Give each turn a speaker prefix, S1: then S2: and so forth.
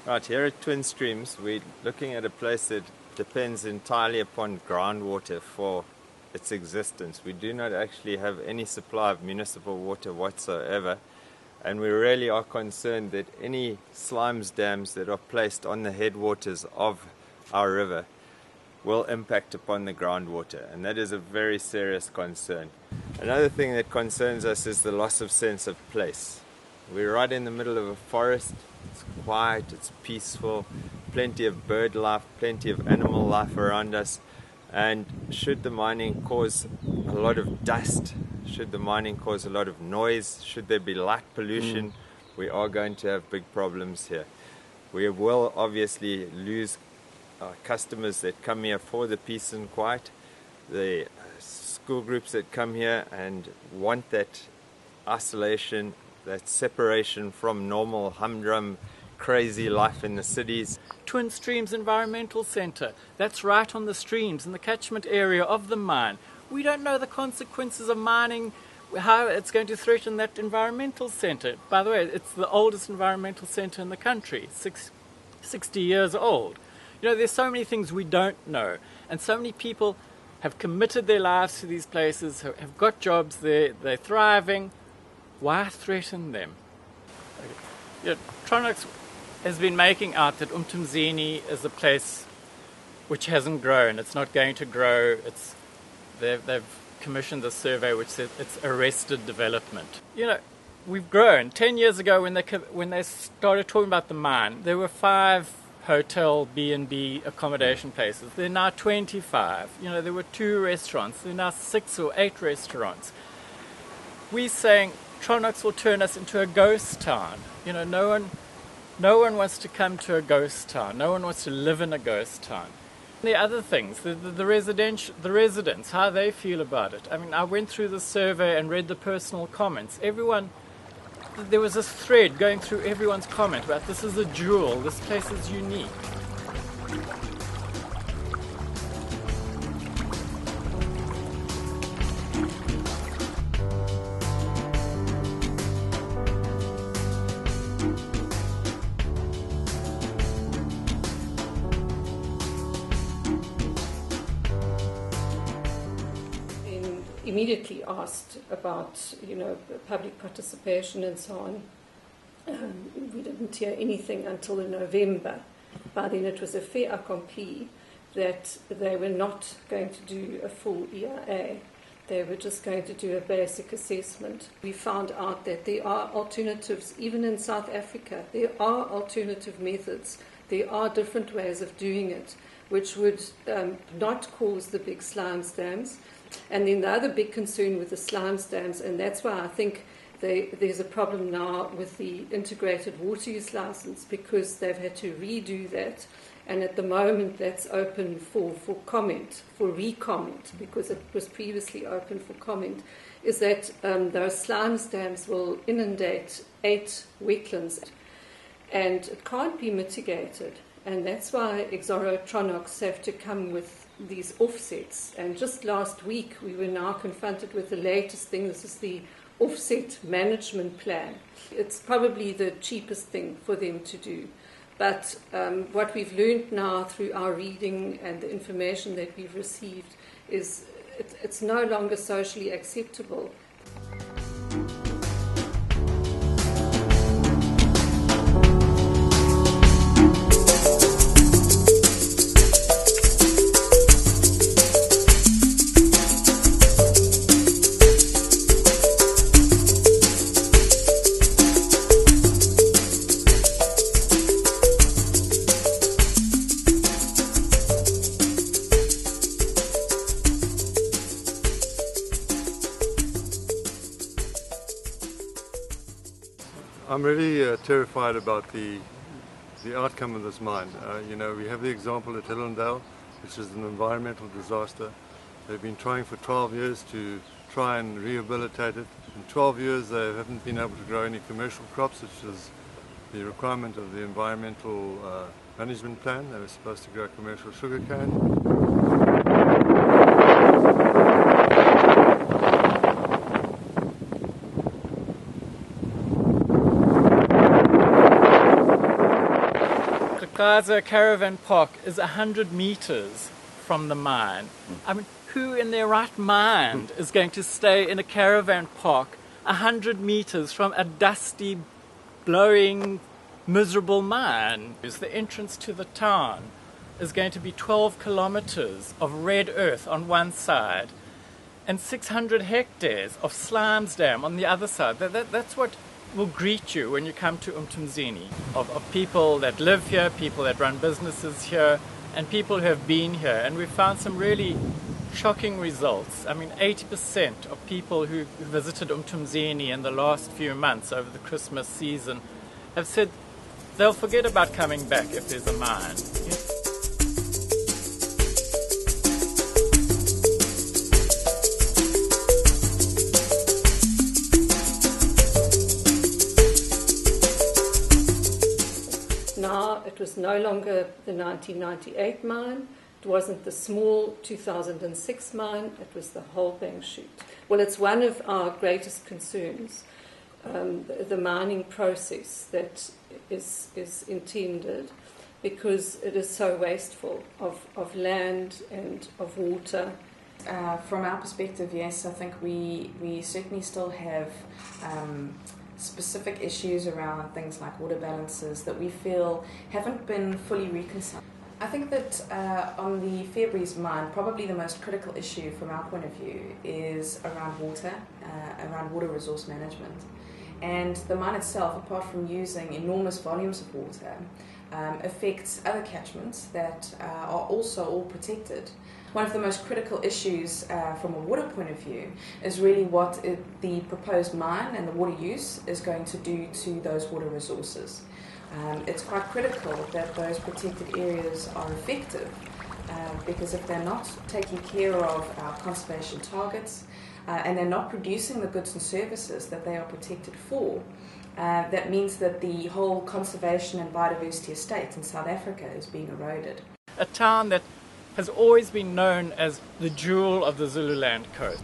S1: Right, here at Twin Streams, we're looking at a place that depends entirely upon groundwater for its existence. We do not actually have any supply of municipal water whatsoever, and we really are concerned that any slimes dams that are placed on the headwaters of our river will impact upon the groundwater, and that is a very serious concern. Another thing that concerns us is the loss of sense of place. We're right in the middle of a forest. It's quiet, it's peaceful, plenty of bird life, plenty of animal life around us, and should the mining cause a lot of dust, should the mining cause a lot of noise, should there be light pollution, we are going to have big problems here. We will obviously lose customers that come here for the peace and quiet, the school groups that come here and want that isolation, that separation from normal humdrum crazy life in the cities.
S2: Twin Streams Environmental Centre, that's right on the streams in the catchment area of the mine. We don't know the consequences of mining, how it's going to threaten that environmental centre. By the way, it's the oldest environmental centre in the country, 60 years old. You know, there's so many things we don't know, and so many people have committed their lives to these places, have got jobs there, they're thriving. Why threaten them? You know, Tronox has been making out that Umtumzini is a place which hasn't grown. It's not going to grow. They've commissioned a survey which says it's arrested development. You know, we've grown. 10 years ago when they started talking about the mine, there were 5 hotel B&B accommodation places. There are now 25. You know, there were 2 restaurants. There are now 6 or 8 restaurants. We're saying Tronox will turn us into a ghost town. You know, no one wants to come to a ghost town. No one wants to live in a ghost town. The other things, the residents, how they feel about it. I mean, I went through the survey and read the personal comments. There was this thread going through everyone's comment about this is a jewel, this place is unique.
S3: Immediately asked about, you know, public participation and so on. We didn't hear anything until in November. By then it was a fait accompli that they were not going to do a full EIA. They were just going to do a basic assessment. We found out that there are alternatives, even in South Africa. There are alternative methods. There are different ways of doing it, which would not cause the big slime dams. And then the other big concern with the slime dams, and that's why I think there's a problem now with the integrated water use license, because they've had to redo that, and at the moment that's open for comment, for re-comment, because it was previously open for comment, is that those slime dams will inundate 8 wetlands, and it can't be mitigated. And that's why Tronox have to come with these offsets. And just last week, we were now confronted with the latest thing. This is the offset management plan. It's probably the cheapest thing for them to do. But what we've learned now through our reading and the information that we've received is it's no longer socially acceptable.
S4: I'm really terrified about the outcome of this mine. You know, we have the example at Hillendale, which is an environmental disaster. They've been trying for 12 years to try and rehabilitate it. In 12 years they haven't been able to grow any commercial crops, which is the requirement of the environmental management plan. They were supposed to grow commercial sugarcane.
S2: Gaza Caravan Park is 100 meters from the mine. I mean, who in their right mind is going to stay in a caravan park 100 meters from a dusty, blowing, miserable mine? The entrance to the town is going to be 12 kilometers of red earth on one side and 600 hectares of slimes dam on the other side. That's what will greet you when you come to Umtumzini, of people that live here, people that run businesses here, and people who have been here. And we found some really shocking results. I mean, 80% of people who visited Umtumzini in the last few months over the Christmas season have said they'll forget about coming back if there's a mine.
S3: Now it was no longer the 1998 mine. It wasn't the small 2006 mine. It was the whole Bang chute. Well, it's one of our greatest concerns, the mining process that is intended, because it is so wasteful of land and of water.
S5: From our perspective, yes, I think we certainly still have specific issues around things like water balances that we feel haven't been fully reconciled. I think that on the Fairbreeze mine, probably the most critical issue from our point of view is around water resource management. And the mine itself, apart from using enormous volumes of water, affects other catchments that are also all protected. One of the most critical issues from a water point of view is really what the proposed mine and the water use is going to do to those water resources. It's quite critical that those protected areas are effective, because if they're not taking care of our conservation targets and they're not producing the goods and services that they are protected for, that means that the whole conservation and biodiversity estate in South Africa is being eroded.
S2: A town that has always been known as the jewel of the Zululand coast.